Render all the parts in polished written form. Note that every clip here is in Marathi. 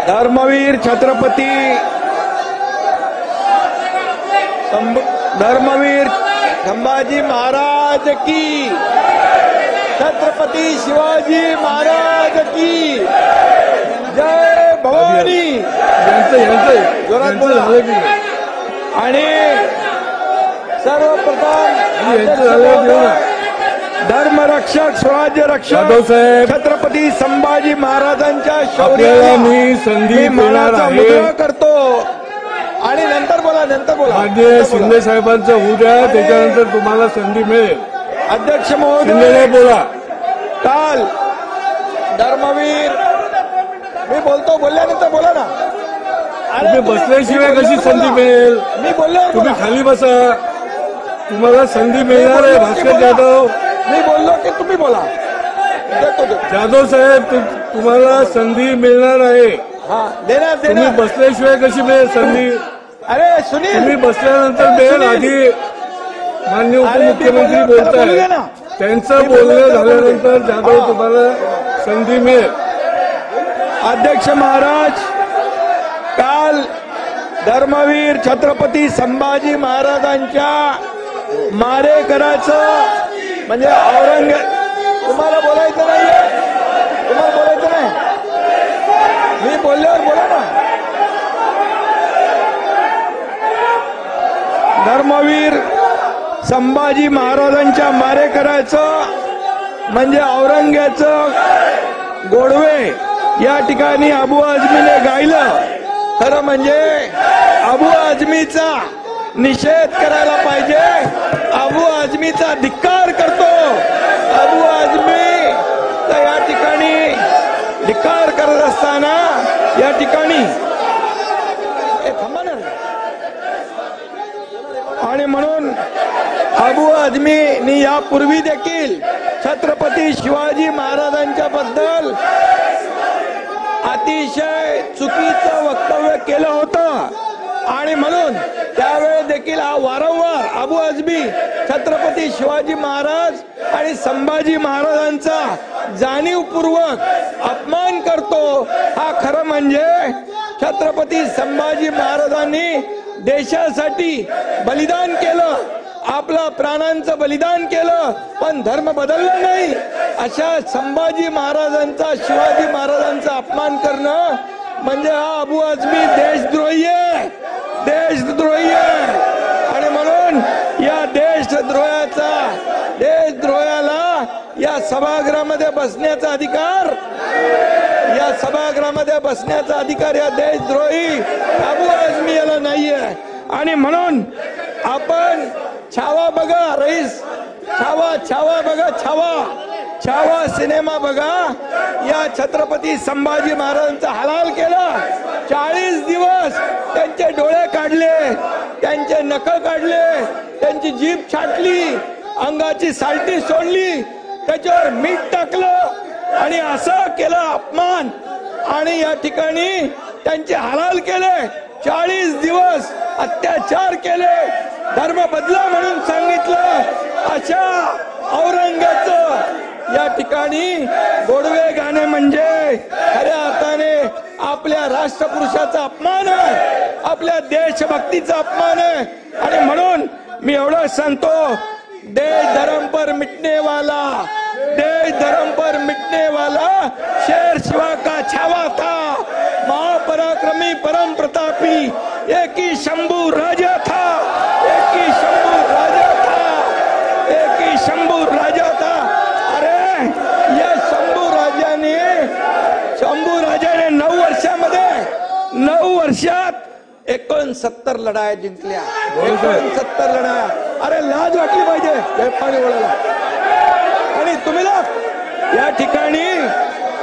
धर्मवीर छत्रपती धर्मवीर संभाजी महाराज की, छत्रपती शिवाजी महाराज की जय भवानी। जोरात बोला। आणि सर्वप्रथम धर्मरक्षक स्वराज्य रक्षक छत्रपती संभाजी महाराजांच्या शौर्याला मी संधी मुद्रा करतो। आणि नंतर बोला माननीय शिंदे साहेबांचं होऊ द्या, त्याच्यानंतर तुम्हाला संधी मिळेल। अध्यक्ष महोदय बोला। काल धर्मवीर मी बोलल्यानंतर बोला ना। तुम्ही बसल्याशिवाय कशी संधी मिळेल? मी बोललो, तुम्ही खाली बसा, तुम्हाला संधी मिळणार आहे। भास्कर जाधव, मी बोललो की तुम्ही बोला। जाधव साहेब, तुम्हाला संधी मिळणार आहे। तुम्ही बसल्याशिवाय कशी मिळेल संधी? अरे सुनील, तुम्ही बसल्यानंतर मिळेल। आधी माननीय उपमुख्यमंत्री बोलताय, त्यांचं बोलणं झाल्यानंतर जाधव तुम्हाला संधी मिळेल। अध्यक्ष महाराज, काल धर्मवीर छत्रपती संभाजी महाराजांच्या मारेकराचं म्हणजे तुम्हाला बोलायचं नाहीये, तुम्हाला बोलायचं नाही, मी बोलल्यावर बोला ना। धर्मवीर संभाजी महाराजांच्या मारेकराचं म्हणजे औरंग्याचं गोडवे या ठिकाणी अबू आझमीने गायलं। खरं म्हणजे अबू आझमीचा निषेध करायला पाहिजे, अबू आझमीचा धिक्कार करतो। अबू आझमी या ठिकाणी धिक्कार करत असताना या ठिकाणी आणि म्हणून अबू आझमीनी यापूर्वी देखील छत्रपती शिवाजी महाराजांच्या बद्दल अतिशय चुकीचं वक्तव्य केलं होतं। आणि म्हणून त्यावेळेस देखील हा वारंवार अबू आझमी छत्रपती शिवाजी महाराज आणि संभाजी महाराजांचा जाणीवपूर्वक अपमान करतो। हा खरं म्हणजे छत्रपती संभाजी महाराजांनी देशासाठी बलिदान केलं, आपला प्राणांचं बलिदान केलं, पण धर्म बदलला नाही। अशा संभाजी महाराजांचा शिवाजी महाराजांचा अपमान करणं म्हणजे हा अबू आझमी देशद्रोही आहे, देशद्रोही आहे। आणि म्हणून या देशद्रोहाला या सभागृहामध्ये बसण्याचा अधिकार, या सभागृहामध्ये बसण्याचा अधिकार या देशद्रोही अबू आझमी याला नाहीये। आणि म्हणून आपण छावा बघा रईस, छावा बघा, छावा सिनेमा बघा। या छत्रपती संभाजी महाराजांचा हलाल केला। 40 दिवस त्यांचे डोळे काढले, त्यांचे नख काढले, त्यांची जीभ छाटली, अंगाची सालटी सोडली, त्याच्यावर मीठ टाकलं आणि असं केलं अपमान। आणि या ठिकाणी त्यांचे हलाल केले, 40 दिवस अत्याचार केले, धर्म बदला म्हणून सांगितलं। अशा औरंग्याचं या ठिकाणी गोडवे गाणे म्हणजे खऱ्या अर्थाने आपल्या राष्ट्रपुरुषाचा अपमान आहे, आपल्या देशभक्तीचा अपमान आहे। आणि म्हणून मी एवढं सांगतो, देश धर्म पर मिटने वाला, देश धर्म पर मिटने वाला शेर शिवा का छावा था, महापराक्रमी परम प्रतापी एक ही शंभू राजा था, एक ही शंभू राजा था, एक ही शंभू राजा था। अरे या शंभू राजाने 9 वर्षात 69 लढाया जिंकल्या, 69 लढाया। अरे लाज वाटली पाहिजे पाणी बोलायला। आणि तुम्ही या ठिकाणी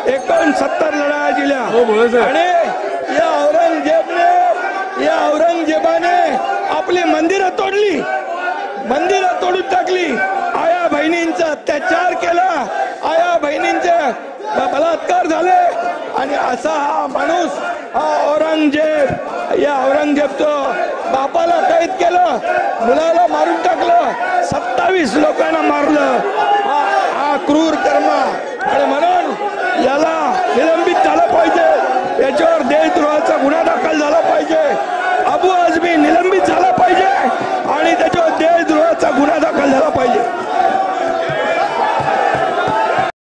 69 लढाया जिंकल्या। आणि या औरंगजेबाने आपली मंदिरं तोडली, मंदिरं तोडून टाकली, आया बहिणींचा अत्याचार केला, आया बहिणींचे बलात्कार झाले। आणि असा हा माणूस, हा औरंगजेब, या औरंगजेबचं बापाला कैद केलं, मुलाला मारून टाकलं, 27 लोकांना मारलं, हा क्रूर कर्म। आणि म्हणून त्याच्यावर देशद्रोहाचा गुन्हा दाखल झाला पाहिजे. अबू